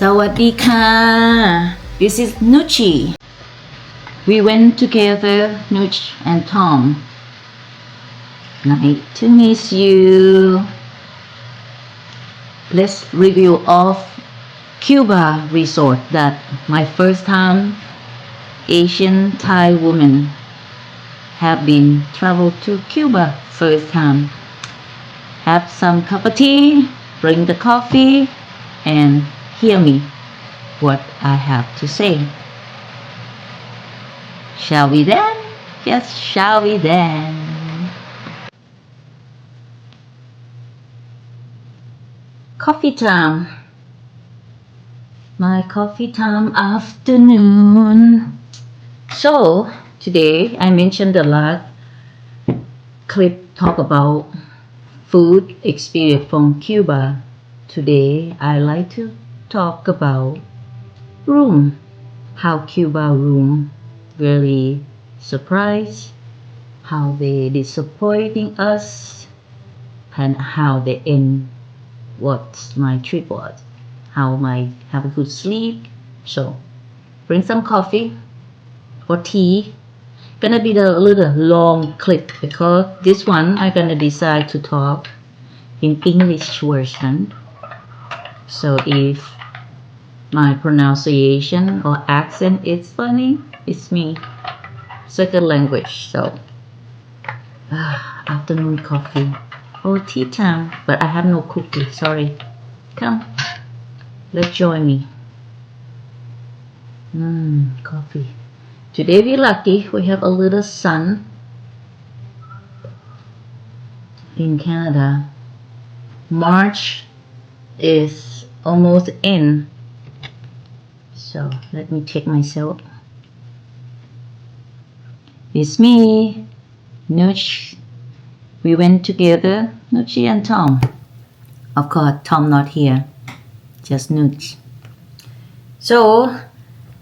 สวัสดีค่ะ This is Nuchy. We went together, Nuch and Tom. Nice to meet you. Let's review of Cuba resort that my first time Asian Thai woman have been traveled to Cuba first time. Have some cup of tea, bring the coffee, and hear me what I have to say. Shall we then? Yes, shall we then? Coffee time. My coffee time afternoon. So, today I mentioned the last clip talk about food experience from Cuba. Today I like to talk about room. How Cuba room really surprised, how they disappointing us, and how they end what my trip was, how I have a good sleep. So bring some coffee or tea. Gonna be a little long clip because this one I'm gonna decide to talk in English version. So if my pronunciation or accent is funny, it's me. Second language. So afternoon coffee or tea time, but I have no cookie. Sorry. Come, let's join me. Coffee. Today we're lucky. We have a little sun in Canada. March is almost in. So let me check myself. It's me, Nuch. We went together, Nuchy and Tom. Of course, Tom not here, just Nuch. So,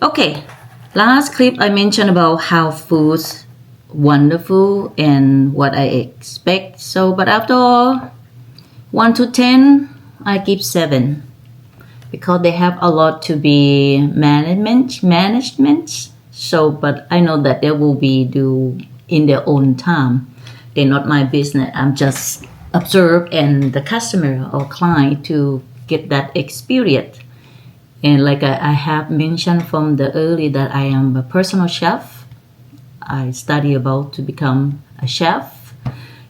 okay, last clip I mentioned about how food's wonderful and what I expect. So, but after all, 1 to 10, I give 7 because they have a lot to be management. So, but I know that they will be do in their own time. They're not my business. I'm just observe and the customer or client to get that experience. And like I have mentioned from the early that I am a personal chef. I study about to become a chef.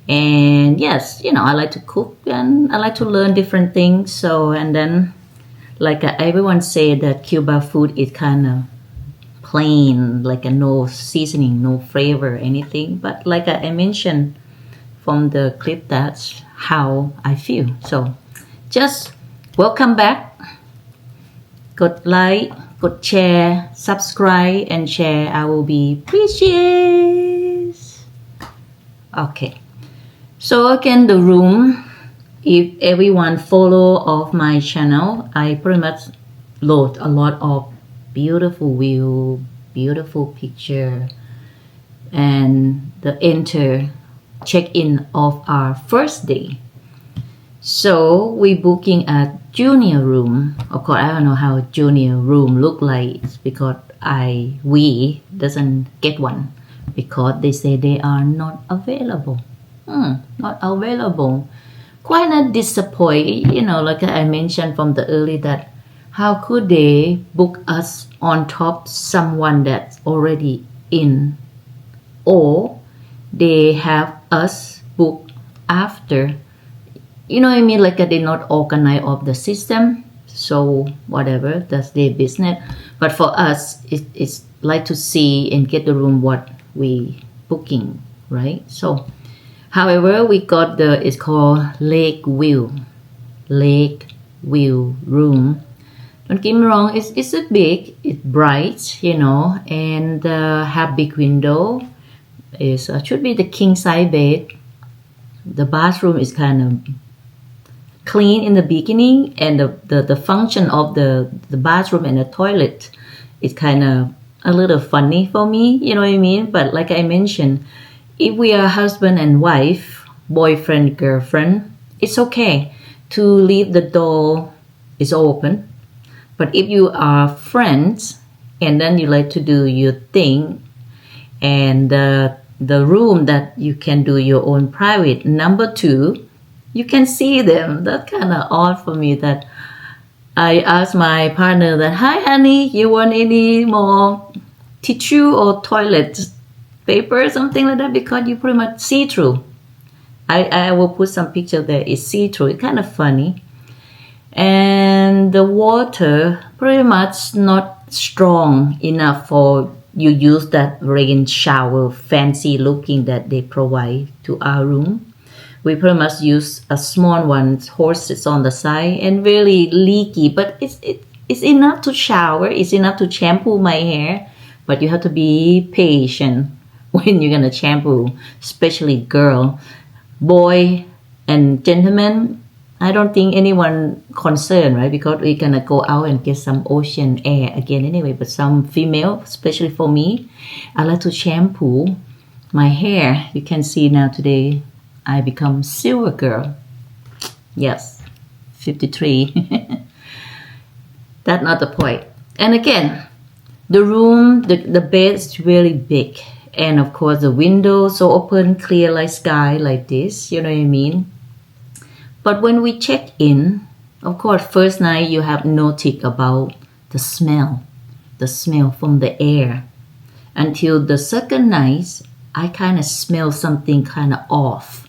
And yes, I like to cook and I like to learn different things. So, and then like everyone say that Cuba food is kind of plain, like a no seasoning, no flavor, anything. But like I mentioned from the clip, that's how I feel. So just welcome back. กดไลค์กดแชร์ subscribe and share. I will be appreciated. Okay. So again, the room. If everyone follow of my channel, I pretty much load a lot of beautiful view, beautiful picture, and the enter check-in of our first day. So we booking a junior room. Of course, I don't know how a junior room look like because we doesn't get one because they say they are not available. Not available. Quite not disappointed, like I mentioned from the early that how could they book us on top someone that's already in, or they have us book after. You know what I mean? Like they not organize of the system. So whatever, that's their business. But for us, it's like to see and get the room what we booking, right? So, however, we got it's called Lake View room. Don't get me wrong, it's a big, it's bright, and have big window. Is should be the king size bed. The bathroom is kind of clean in the beginning, and the function of the bathroom and the toilet is kind of a little funny for me, you know what I mean? But like I mentioned, if we are husband and wife, boyfriend, girlfriend, it's okay to leave the door is open. But if you are friends and then you like to do your thing, and the room that you can do your own private number two, you can see them. That's kind of odd for me that I asked my partner that, hi honey, you want any more tissue or toilet paper or something like that, because you pretty much see through. I will put some picture there. It's see through. It's kind of funny. And the water pretty much not strong enough for you use that rain shower fancy looking that they provide to our room. We pretty much use a small one, horses on the side, and really leaky, but it's enough to shower. It's enough to shampoo my hair, but you have to be patient when you're gonna shampoo, especially girl. Boy and gentlemen, I don't think anyone concerned, right? Because we're gonna go out and get some ocean air again anyway. But some female, especially for me, I like to shampoo my hair. You can see now today I become silver girl. Yes, 53. That's not the point. And again, the room, the bed is really big. And of course the windows so open, clear like sky like this, you know what I mean? But when we check in, of course, first night you have no tick about the smell from the air. Until the second night, I kind of smell something kind of off.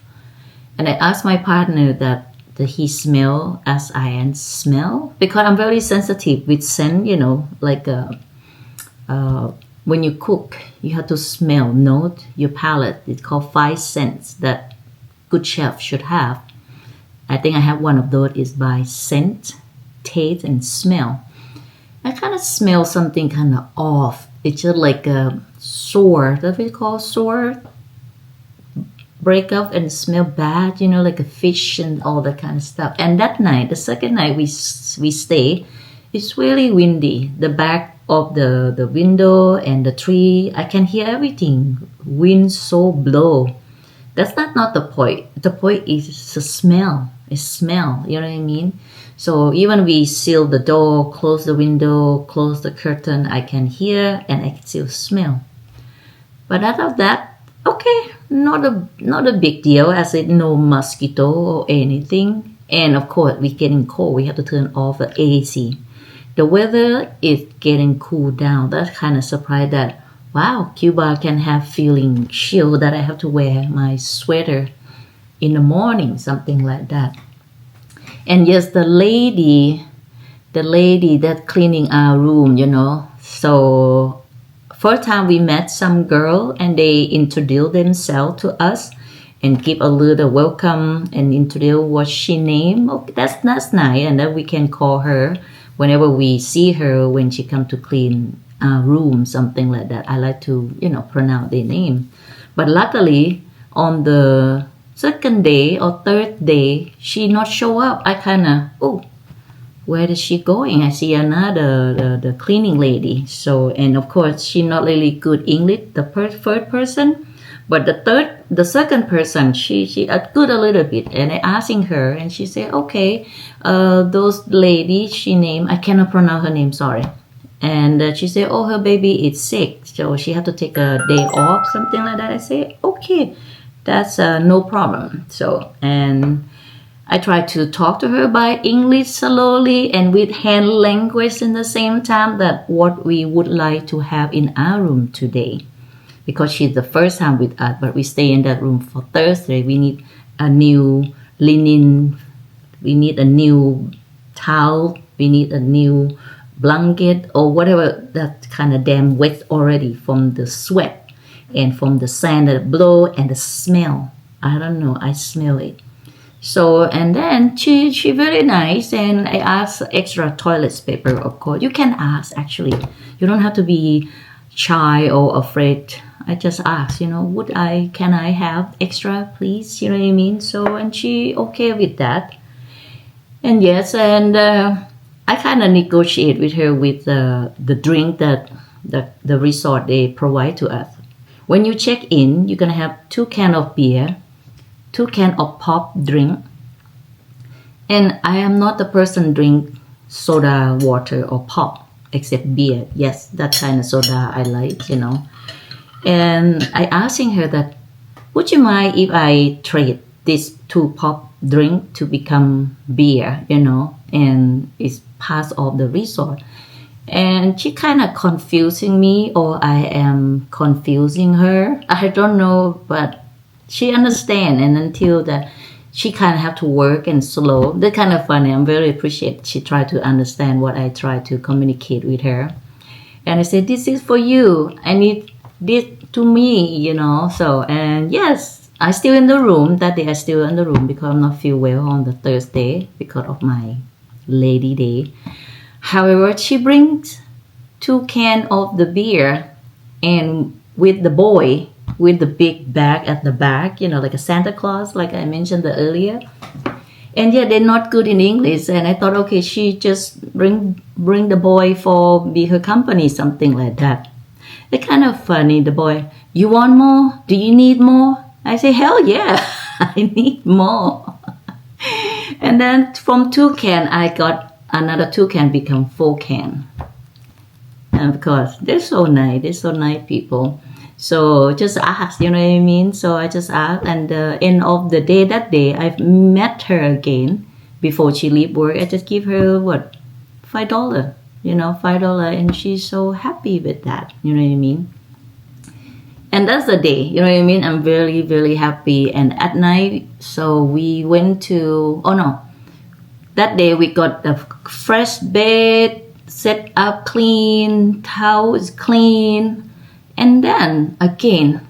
And I asked my partner that he smell as I smell, because I'm very sensitive with scent, you know, like when you cook, you have to smell, note your palate. It's called 5 senses that good chef should have. I think I have one of those is by scent, taste, and smell. I kind of smell something kind of off. It's just like a sore. That's what we call sore. Break up and smell bad, you know, like a fish and all that kind of stuff. And that night, the second night we stay, it's really windy. The back of the window and the tree, I can hear everything. Wind so blow. That's not the point. The point is the smell. It's smell, you know what I mean? So even we seal the door, close the window, close the curtain, I can hear and I can still smell. But out of that, okay, not a big deal, as it no mosquito or anything. And of course, we're getting cold. We have to turn off the AC. The weather is getting cooled down. That's kind of surprised that, wow, Cuba can have feeling chill that I have to wear my sweater in the morning, something like that. And yes, the lady that cleaning our room, you know. So first time we met some girl and they introduced themselves to us and give a little welcome and introduce what she named. Okay, that's nice. And then we can call her whenever we see her when she come to clean our room, something like that. I like to, you know, pronounce their name. But luckily on the second day or third day, she not show up. I kind of, oh, where is she going? I see another the cleaning lady. So, and of course, she not really good English, the first person, but the second person, she good a little bit. And I asking her, and she said, okay, those lady, she named, I cannot pronounce her name, sorry. And she said, oh, her baby is sick, so she had to take a day off, something like that. I say, okay. That's no problem. So, and I try to talk to her by English slowly and with hand language in the same time, that what we would like to have in our room today. Because she's the first time with us, but we stay in that room for Thursday. We need a new linen, we need a new towel, we need a new blanket or whatever, that kind of damn wet already from the sweat. And from the sand that blow and the smell, I don't know, I smell it. So, and then she very nice, and I asked extra toilet paper, of course. You can ask, actually. You don't have to be shy or afraid. I just asked, you know, can I have extra, please? You know what I mean? So, and she okay with that. And yes, and I kind of negotiate with her with the drink that the resort they provide to us. When you check in, you're going to have 2 cans of beer, 2 cans of pop drink. And I am not the person drink soda water or pop, except beer. Yes, that kind of soda I like, And I asking her that, would you mind if I trade this two pop drink to become beer, and it's part of the resort. And she kind of confusing me, or I am confusing her. I don't know, but she understand. And until that, she kind of have to work and slow. That kind of funny. I'm very appreciate. She tried to understand what I try to communicate with her. And I said, this is for you. I need this to me, So, and yes, I still in the room. That day I still in the room because I'm not feel well on the Thursday because of my lady day. However, she brings 2 cans of the beer, and with the boy with the big bag at the back, like a Santa Claus, like I mentioned earlier. And yeah, they're not good in English, and I thought, okay, she just bring the boy for be her company, something like that. It's kind of funny. The boy, you want more? Do you need more? I say, hell yeah, I need more. And then from 2 cans, I got another 2 cans become 4 cans. And of course, they're so nice people. So just ask, you know what I mean? So I just asked, and end of the day, that day, I've met her again before she leave work. I just give her, what, $5, $5, and she's so happy with that, you know what I mean? And that's the day, you know what I mean? I'm very, very happy. And at night, so we went to, that day we got a fresh bed, set up clean, towels clean. And then again,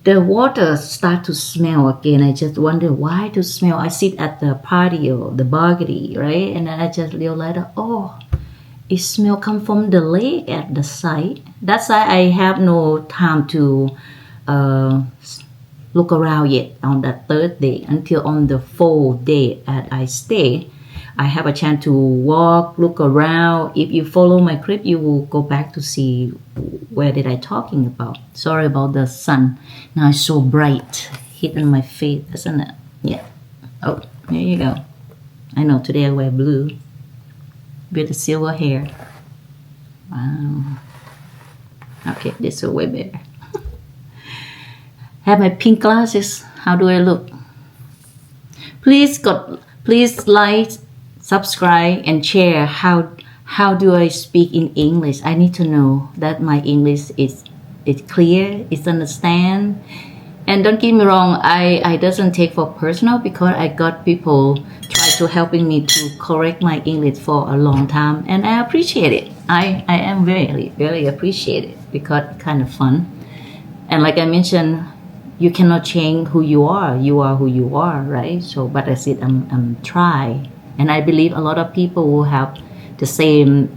the water start to smell again. I just wonder why to smell. I sit at the patio, the balcony, right? And then I just realized, it smell come from the lake at the site. That's why I have no time to look around yet on that 3rd day until on the 4th day that I stay. I have a chance to walk, look around. If you follow my clip, you will go back to see where did I talking about. Sorry about the sun. Now it's so bright, hitting my face, isn't it? Yeah. Oh, there you go. I know today I wear blue with the silver hair. Wow. Okay, this is way better. Have my pink glasses. How do I look? Please like, subscribe, and share. How do I speak in English? I need to know that my English is clear, is understand. And don't get me wrong, I doesn't take for personal because I got people try to helping me to correct my English for a long time, and I appreciate it. I am very, very appreciate it because it's kind of fun. And like I mentioned, you cannot change who you are. You are who you are, right? So, but I said I'm try, and I believe a lot of people will have the same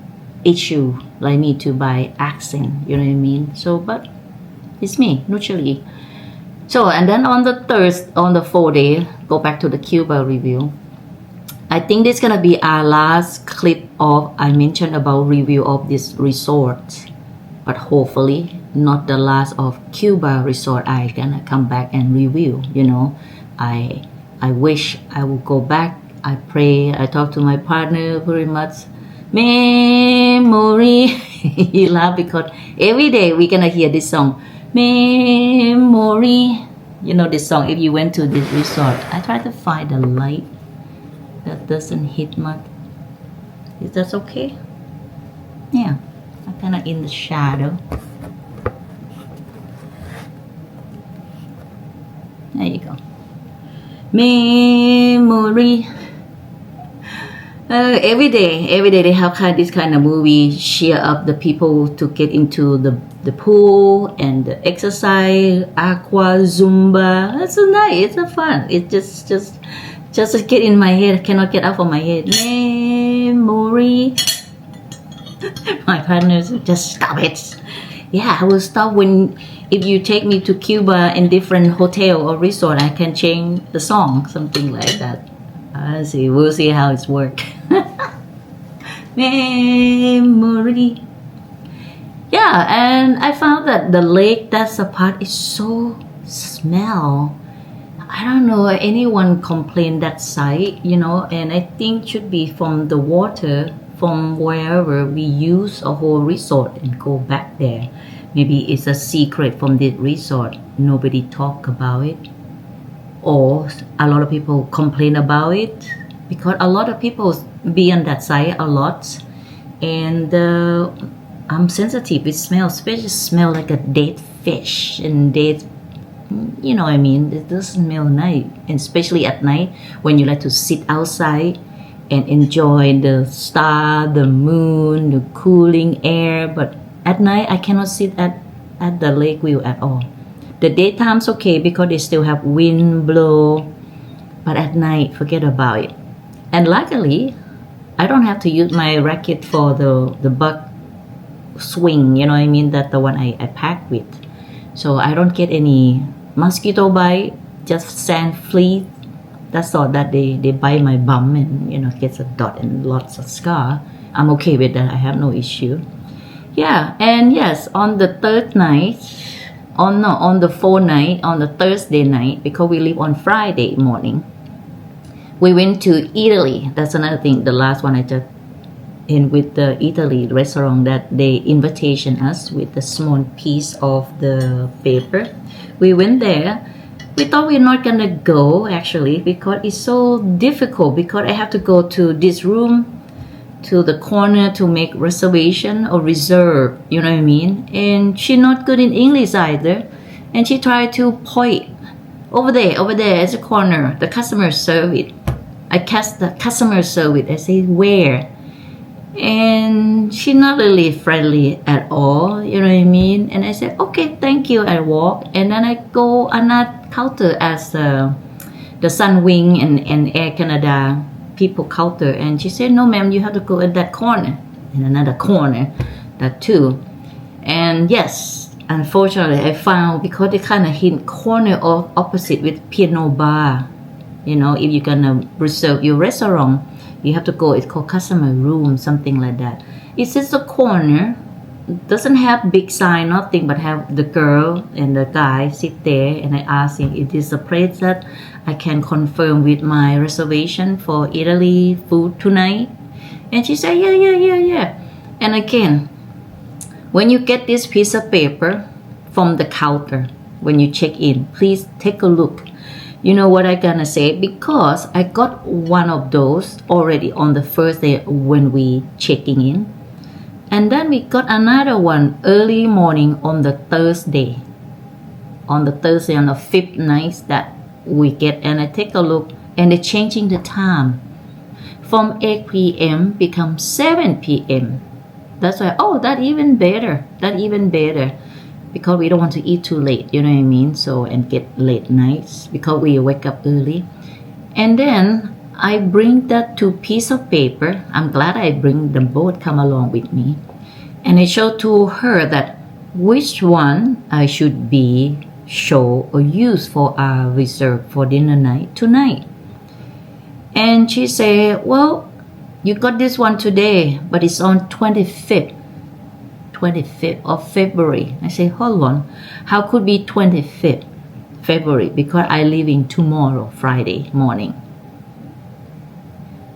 issue like me too by accent. You know what I mean? So, but it's me, Nuchy. So, and then on the 4th day, go back to the Cuba review. I think this is gonna be our last clip of I mentioned about review of this resort, but hopefully not the last of Cuba resort. I gonna come back and review. I wish I would go back. I pray. I talk to my partner very much. Memory. He laugh because every day we're gonna hear this song. Memory. This song. If you went to this resort, I try to find the light that doesn't hit much. Is that okay? Yeah, I'm kind of in the shadow. There you go. Memory. Every day they have this kind of movie, cheer up the people to get into the pool and the exercise, aqua, Zumba. That's so nice. It's so fun. It just get in my head. Cannot get out of my head. Memory. My partners just stop it. Yeah, I will stop if you take me to Cuba in different hotel or resort. I can change the song, something like that. We'll see how it's work. Memory. Yeah, and I found that the lake, that's the part is so smell. I don't know anyone complain that site, and I think should be from the water from wherever we use a whole resort and go back there. Maybe it's a secret from the resort. Nobody talk about it, or a lot of people complain about it because a lot of people be on that site a lot, and I'm sensitive. It smells, especially smell like a dead fish and dead. You know what I mean? It doesn't smell nice, and especially at night when you like to sit outside and enjoy the star, the moon, the cooling air. But at night, I cannot sit at the lake view at all. The daytime's okay because they still have wind blow, but at night, forget about it. And luckily, I don't have to use my racket for the bug swing. You know what I mean? That's the one I pack with. So I don't get any mosquito bite, just sand flea. That's all that they bite my bum and gets a dot and lots of scar. I'm okay with that. I have no issue. Yeah, and yes, on the third night, on the fourth night, on the Thursday night, because we leave on Friday morning, we went to Italy. That's another thing. The last one I just in with the Italy restaurant that they invitation us with a small piece of the paper. We went there. We thought we're not gonna go actually because it's so difficult because I have to go to this room to the corner to make reservation or reserve, you know what I mean? And she's not good in English either. And she tried to point over there at the corner, the customer service. I cast the customer service. I say, where? And she's not really friendly at all, you know what I mean? And I said, okay, thank you. I walk, and then I go another counter as the Sunwing and Air Canada people counter, and she said, no ma'am, you have to go at that corner, in another corner, that too. And yes, unfortunately I found, because they kind of hit corner of opposite with piano bar, if you're gonna reserve your restaurant, you have to go, it's called customer room, something like that. It's just a corner, doesn't have big sign, nothing, but have the girl and the guy sit there, and I asked him, it is a place that I can confirm with my reservation for Italy food tonight? And she said, yeah. And again, when you get this piece of paper from the counter, when you check in, please take a look. You know what I'm gonna say? Because I got one of those already on the first day when we checking in. And then we got another one early morning on the Thursday. On the fifth night that we get, and I take a look, and they're changing the time. From 8 p.m. become 7 p.m. That's why, that even better. Because we don't want to eat too late, you know what I mean? So, and get late nights because we wake up early. And then I bring that two piece of paper. I'm glad I bring them both come along with me. And I show to her that which one I should be show or use for our reserve for dinner night tonight. And she said, well, you got this one today, but it's on 25th of February. I say, hold on, how could be 25th February? Because I leaving tomorrow, Friday morning.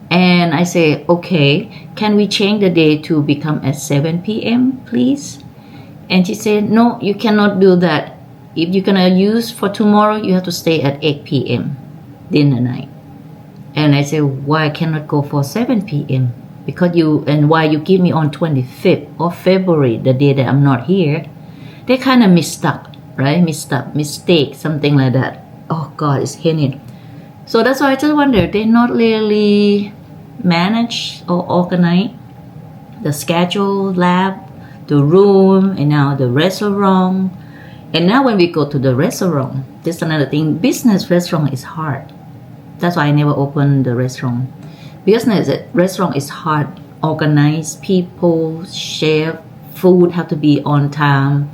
And I say, okay, can we change the day to become at 7 p.m. please? And she said, no, you cannot do that. If you're gonna use for tomorrow, you have to stay at 8 p.m. dinner night. And I said, why I cannot go for 7 p.m.? Because why you give me on 25th of February, the day that I'm not here? They kind of mistake, something like that. Oh God, it's hidden. So that's why I just wonder, they not really manage or organize the schedule, lab, the room, and now the restaurant. And now when we go to the restaurant, this is another thing, business restaurant is hard. That's why I never opened the restaurant. Business restaurant is hard. Organized people, chef, food have to be on time.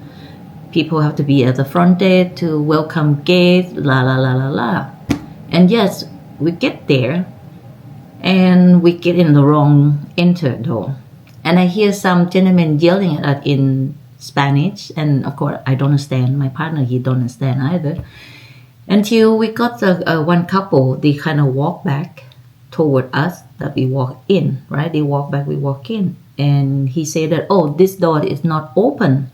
People have to be at the front desk to welcome guests, la. And yes, we get there and we get in the wrong enter door. And I hear some gentleman yelling at us in Spanish, and of course I don't understand. My partner, he don't understand either. until we got the one couple. They kind of walk back toward us that we walk in, right? They walk back, we walk in, and he said that, oh, this door is not open.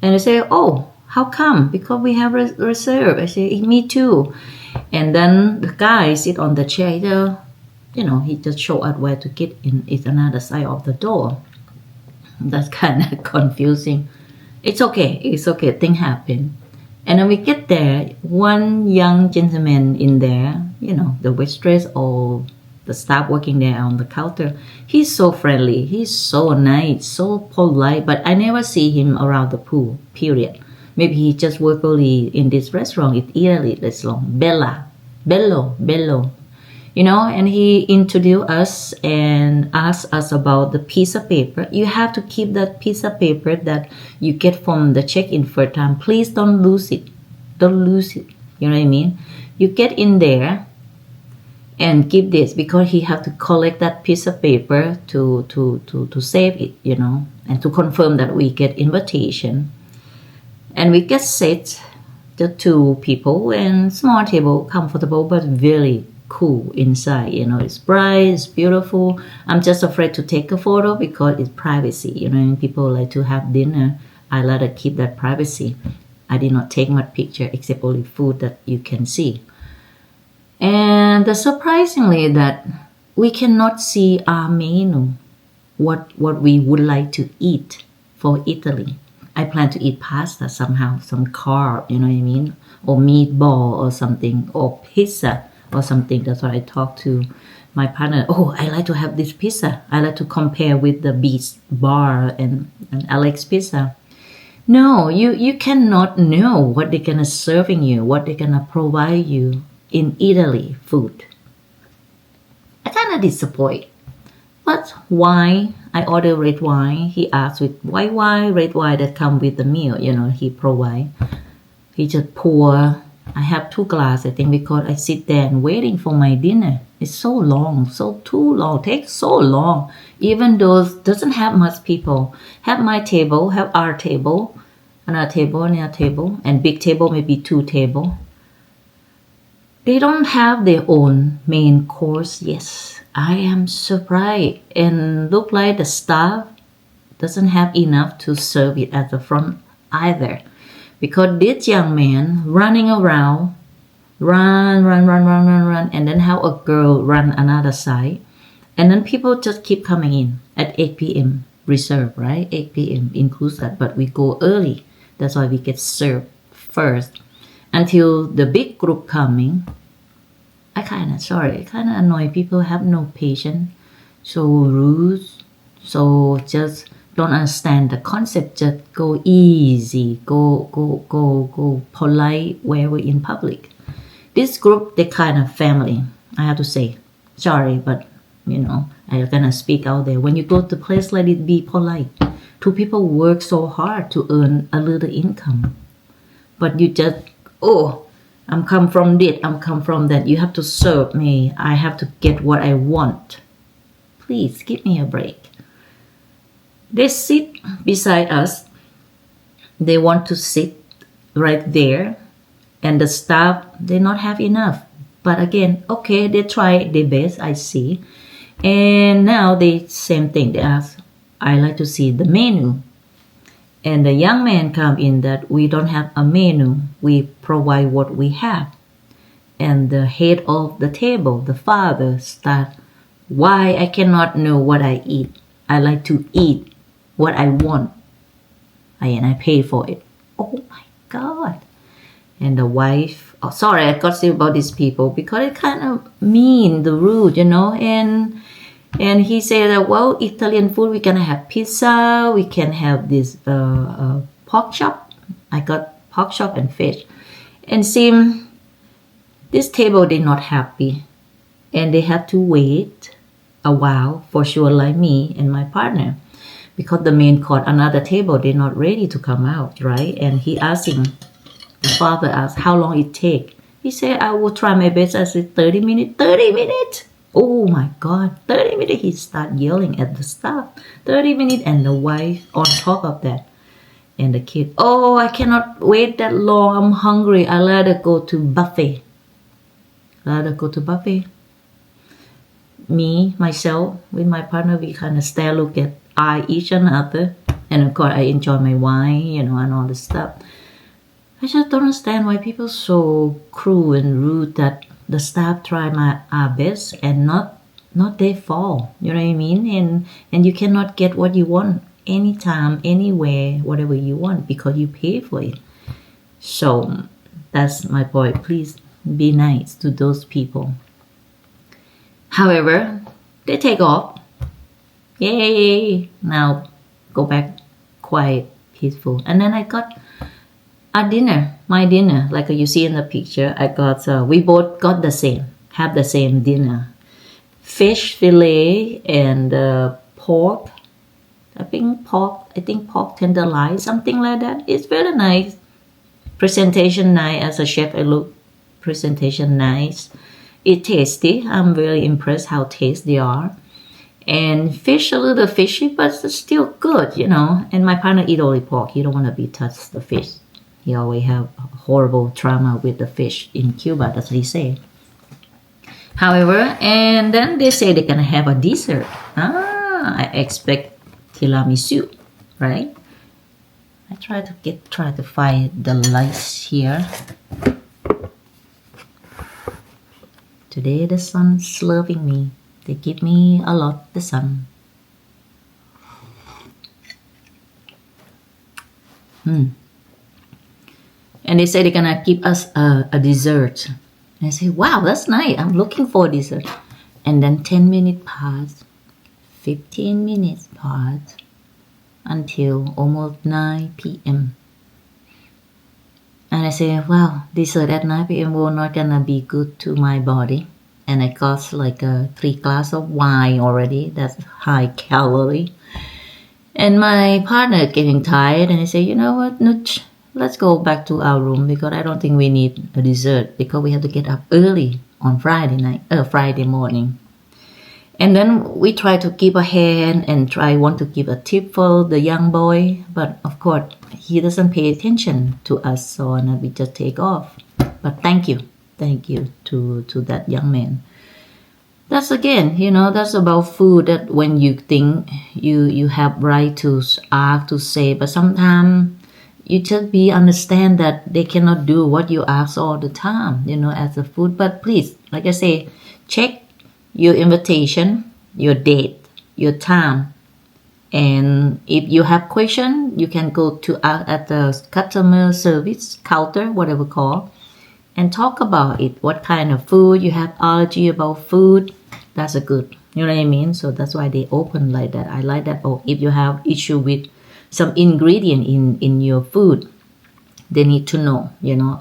And I say, oh, how come? Because we have reserved. I say, me too. And then the guy sit on the chair. He just show us where to get in. It's another side of the door. That's kind of confusing. It's okay. Things happen. And then we get there. One young gentleman in there, the waitress or the staff working there on the counter, he's so friendly. He's so nice, so polite. But I never see him around the pool, period. Maybe he just work only in this restaurant. It's Italy restaurant. Bello. And he introduced us and asked us about the piece of paper. You have to keep that piece of paper that you get from the check-in first time. Please don't lose it. Don't lose it. You know what I mean? You get in there and keep this, because he have to collect that piece of paper to save it, and to confirm that we get invitation. And we get set, the two people, and small table, comfortable but very cool inside. It's bright, it's beautiful. I'm just afraid to take a photo because it's privacy. And people like to have dinner. I let her keep that privacy. I did not take much picture except only food that you can see. And surprisingly that we cannot see our menu, what we would like to eat for Italy. I plan to eat pasta somehow, some carb, you know what I mean? Or meatball or something, or pizza or something. That's what I talked to my partner. Oh, I like to have this pizza. I like to compare with the Beast Bar and Alex Pizza. No, you cannot know what they're gonna serving you, what they're gonna provide you in Italy food. I kind of disappointed. But wine, I order red wine. He asked with white wine, red wine that come with the meal. He provide. He just pour. I have 2 glasses, I think, because I sit there and waiting for my dinner. It's so long, too long, takes so long. Even though doesn't have much people. Have my table, have our table, another table, and big table, maybe 2 table. They don't have their own main course. Yes, I am surprised, and look like the staff doesn't have enough to serve it at the front either, because this young man running around, run, and then have a girl run another side, and then people just keep coming in at 8 p.m. reserve, right? 8 p.m. includes that, but we go early. That's why we get served first until the big group coming. I kind of annoy people, have no patience, so rude, so just don't understand the concept. Just go easy, go polite where we're in public. This group, they kind of family. I have to say, sorry, but I'm gonna speak out there. When you go to a place like it, be polite. 2 people work so hard to earn a little income, but you just I'm come from this, I'm come from that. You have to serve me. I have to get what I want. Please give me a break. They sit beside us. They want to sit right there. And the staff, they not have enough. But again, okay, they try their best, I see. And now they same thing. They ask, I like to see the menu. And the young man come in that we don't have a menu. We provide what we have. And the head of the table, the father, start, why I cannot know what I eat. I like to eat what I want. And I pay for it. Oh my God. And the wife, sorry, I got to say about these people because it kind of mean, the rude, And he said that, well, Italian food, we're going to have pizza, we can have this pork chop. I got pork chop and fish. And seem this table, they're not happy. And they have to wait a while, for sure, like me and my partner. Because the main course, another table, they're not ready to come out, right? And he asking, the father asked, how long it take? He said, I will try my best. I said, 30 minutes. 30 minutes? Oh my God, 30 minutes. He start yelling at the staff. 30 minutes, and the wife on top of that. And the kid, oh, I cannot wait that long. I'm hungry. I let her go to buffet. Let her go to buffet. Me, myself, with my partner, we kind of stare, look at eye each another. And of course, I enjoy my wine, and all this stuff. I just don't understand why people are so cruel and rude that the staff try our best and not their fault. You know what I mean? And you cannot get what you want anytime, anywhere, whatever you want because you pay for it. So that's my point. Please be nice to those people. However, they take off. Yay! Now go back quiet, peaceful. And then I got a dinner, my dinner, like you see in the picture. I got, we both got have the same dinner. Fish fillet and pork. I think pork tenderloin, something like that. It's very nice. Presentation nice. As a chef, I look presentation nice. It's tasty. I'm very impressed how tasty they are. And fish, a little fishy, but it's still good, And my partner eat only pork. He don't want to be touched the fish. He always have horrible trauma with the fish in Cuba. That's what he say. However, and then they say they're gonna have a dessert. I expect tiramisu, right? I try to find the lights here. Today the sun's loving me. They give me a lot the sun. And they say they're gonna give us a dessert. And I say, wow, that's nice. I'm looking for dessert. And then 10 minutes pass, 15 minutes pass, until almost 9 p.m. And I say, wow, dessert at 9 p.m. will not gonna be good to my body. And I got like 3 glasses of wine already. That's high calorie. And my partner getting tired, and I say, you know what, Nuch, let's go back to our room because I don't think we need a dessert because we have to get up early on Friday morning. And then we try to give a hand and want to give a tip for the young boy, but of course he doesn't pay attention to us, so we just take off. But thank you to that young man. That's again, that's about food. That when you think you have right to ask, to say, but sometimes you just understand that they cannot do what you ask all the time, as a food. But please, like I say, check your invitation, your date, your time. And if you have question, you can go to at the customer service counter, whatever call, and talk about it. What kind of food you have allergy about food. That's a good, you know what I mean? So that's why they open like that. I like that. Oh, if you have issue with some ingredient in your food, they need to know,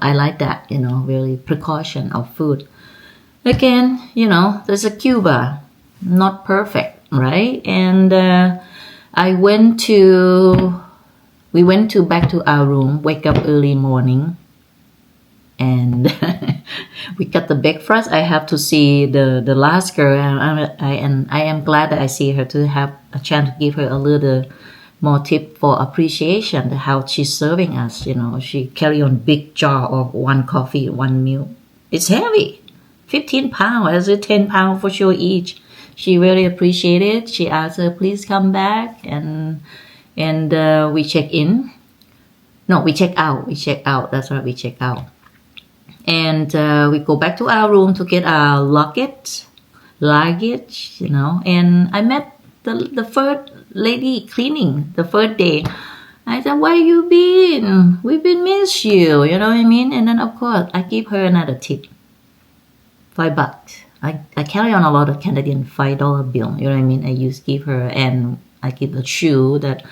I like that, really precaution of food. Again, there's a Cuba, not perfect, right? And we went back to our room, wake up early morning, and we got the breakfast. I have to see the last girl, and I am glad that I see her to have a chance to give her a little more tip for appreciation, how she's serving us. She carry on big jar of one coffee, one meal. It's heavy, 15 pounds. I said 10 pounds for sure each. She really appreciated it. She asked her, please come back, and we check in. No, we check out. That's right, we check out. And we go back to our room to get our luggage, And I met the first lady cleaning the first day. I said, where you been? We've been miss you, you know what I mean? And then of course I give her another tip, $5. I carry on a lot of Canadian $5 bill, you know what I mean? I give her, and I give a shoe that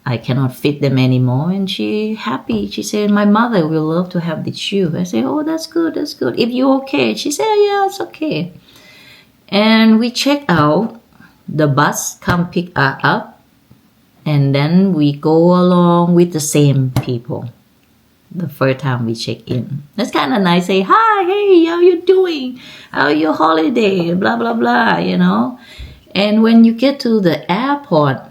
I cannot fit them anymore, and she happy. She said, my mother will love to have this shoe. I say, oh, that's good. If you okay. She said, yeah, it's okay. And we check out. The bus come pick us up, and then we go along with the same people. The first time we check in, that's kind of nice. Say hi, hey, how you doing? How your holiday? Blah blah blah. And when you get to the airport,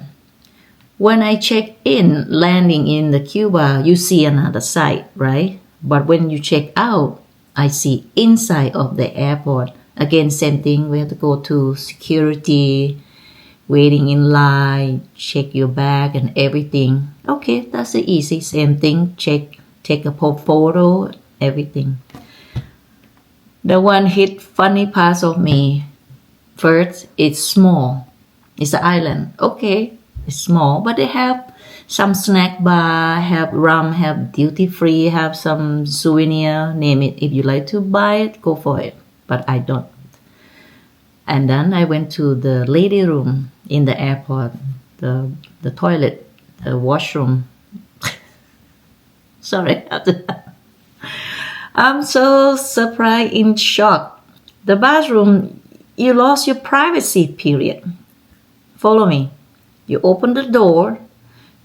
When I check in, landing in the Cuba, you see another side, right? But when you check out, I see inside of the airport. Again, same thing. We have to go to security, waiting in line, check your bag and everything. Okay, that's the easy. Same thing. Check, take a photo, everything. The one hit funny part of me. First, it's small. It's an island. Okay, it's small, but they have some snack bar, have rum, have duty free, have some souvenir, name it. If you like to buy it, go for it. But I don't. And then I went to the lady room in the airport, the toilet, the washroom. Sorry, I'm so surprised, in shock. The bathroom, you lost your privacy, period. Follow me. You open the door,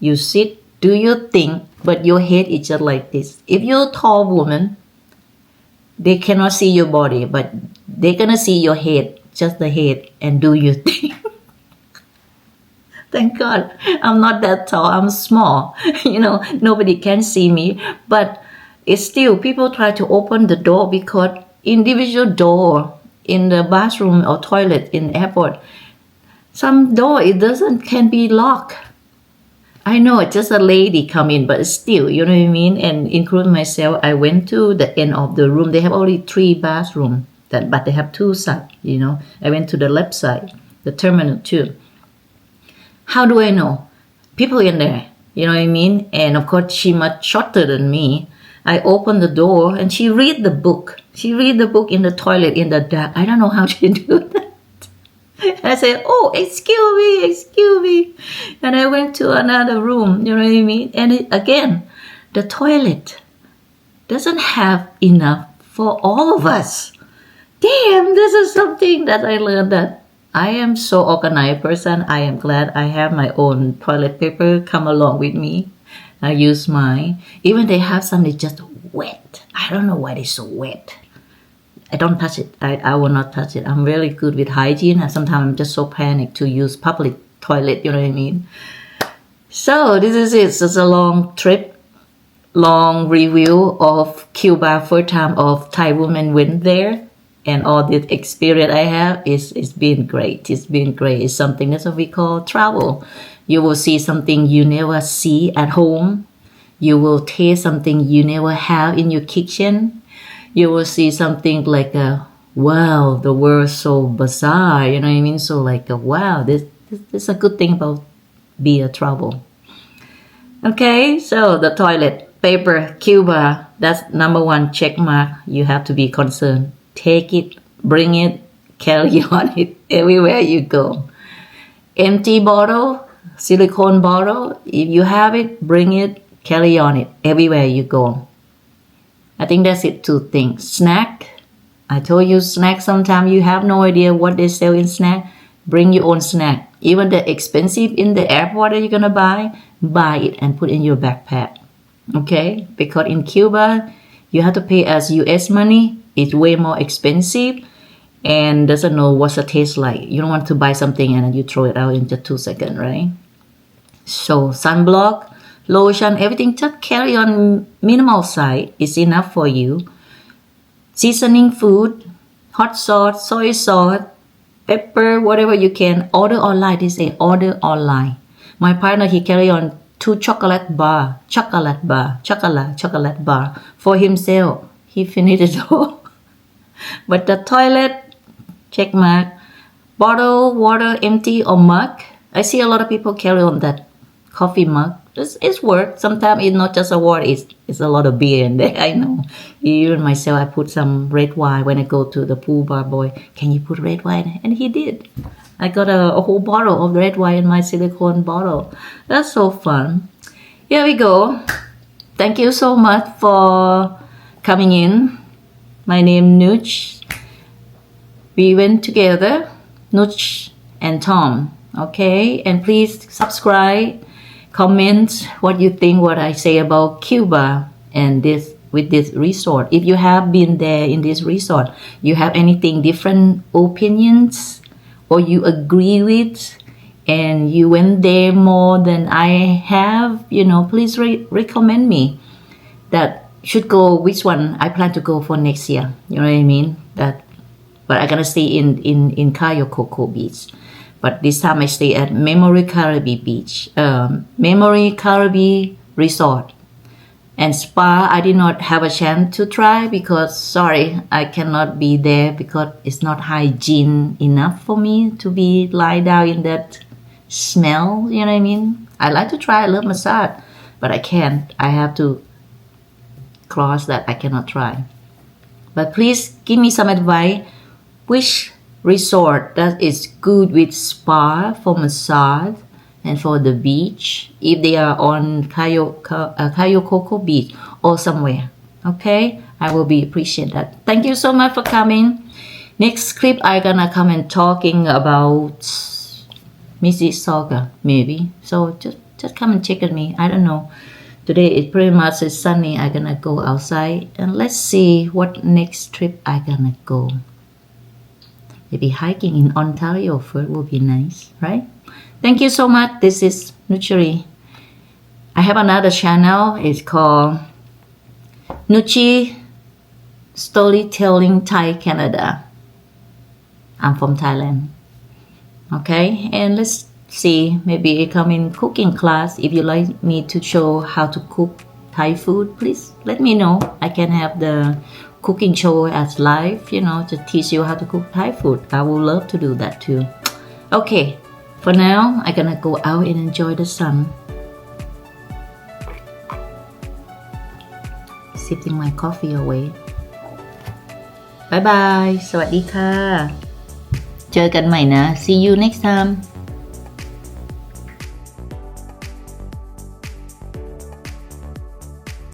you sit, do your thing, but your head is just like this. If you're a tall woman, they cannot see your body, but they're gonna see your head, just the head, and do your thing. Thank God I'm not that tall, I'm small. Nobody can see me, but it's still, people try to open the door because individual door in the bathroom or toilet in airport, some door can be locked. I know it's just a lady come in, but still, you know what I mean? And including myself, I went to the end of the room. They have only 3 bathrooms, but they have 2 sides, I went to the left side, the terminal 2. How do I know? People in there, you know what I mean? And of course, she much shorter than me. I opened the door and she read the book. She read the book in the toilet in the dark. I don't know how she do that. And I said, oh, excuse me. And I went to another room, you know what I mean? And again, the toilet doesn't have enough for all of us. Damn, this is something that I learned, that I am so organized person. I am glad I have my own toilet paper come along with me. I use mine. Even they have some that's just wet. I don't know why they're so wet. I don't touch it. I will not touch it. I'm really good with hygiene, and sometimes I'm just so panicked to use public toilet, you know what I mean? So this is it. It's a long trip, long review of Cuba. First time of Thai women went there, and all the experience I have it's been great. It's been great. It's something that's what we call travel. You will see something you never see at home. You will taste something you never have in your kitchen. You will see something like wow, the world's so bizarre, you know what I mean? So like wow, this is a good thing about be a travel. Okay, so the toilet paper, Cuba, that's number 1 check mark. You have to be concerned. Take it, bring it, carry on it everywhere you go. Empty bottle, silicone bottle, if you have it, bring it, carry on it everywhere you go. I think that's it. 2 things. Snack. I told you snack, sometimes you have no idea what they sell in snack. Bring your own snack. Even the expensive in the airport that you're going to buy it and put in your backpack. Okay? Because in Cuba, you have to pay as US money. It's way more expensive and doesn't know what's it taste like. You don't want to buy something and then you throw it out in just 2 seconds, right? So sunblock, lotion, everything, just carry on minimal side. It's enough for you. Seasoning food, hot sauce, soy sauce, pepper, whatever you can. Order online. They say order online. My partner, he carry on 2 chocolate bar for himself. He finished it all. But the toilet, check mark. Bottle, water, empty or mug. I see a lot of people carry on that coffee mug. It's work. Sometimes it's not just a water, it's a lot of beer in there. I know. Even myself, I put some red wine when I go to the pool bar. Boy, can you put red wine? And he did. I got a whole bottle of red wine in my silicone bottle. That's so fun. Here we go. Thank you so much for coming in. My name is Nuchy. We went together, Nuchy and Tom. Okay, and please subscribe. Comment what you think, what I say about Cuba and this with this resort. If you have been there in this resort, you have anything different opinions or you agree with, and you went there more than I have, please recommend me that should go, which one I plan to go for next year. You know what I mean? But I'm gonna stay in Cayo Coco Beach. But this time I stay at Memory Caribbean Beach, Memory Caribbean Resort. And spa, I did not have a chance to try because, sorry, I cannot be there because it's not hygiene enough for me to be lie down in that smell, you know what I mean? I like to try, I love massage, but I can't. I have to cross that I cannot try. But please give me some advice. Which resort that is good with spa for massage and for the beach, if they are on Cayo Coco Beach or somewhere? Okay, I will be appreciate that. Thank you so much for coming. Next clip I gonna come and talking about Mississauga maybe. So just come and check on me. I don't know. Today it pretty much is sunny. I gonna go outside and let's see what next trip I gonna go. Maybe hiking in Ontario first will be nice, right? Thank you so much. This is Nuchy. I have another channel. It's called Nuchy Storytelling Thai Canada. I'm from Thailand. Okay, and let's see. Maybe come in cooking class. If you like me to show how to cook Thai food, please let me know. I can have the cooking show as live, to teach you how to cook Thai food. I would love to do that too. Okay. For now, I'm gonna go out and enjoy the sun. Sipping my coffee away. Bye bye. สวัสดีค่ะ เจอกันใหม่นะ See you next time.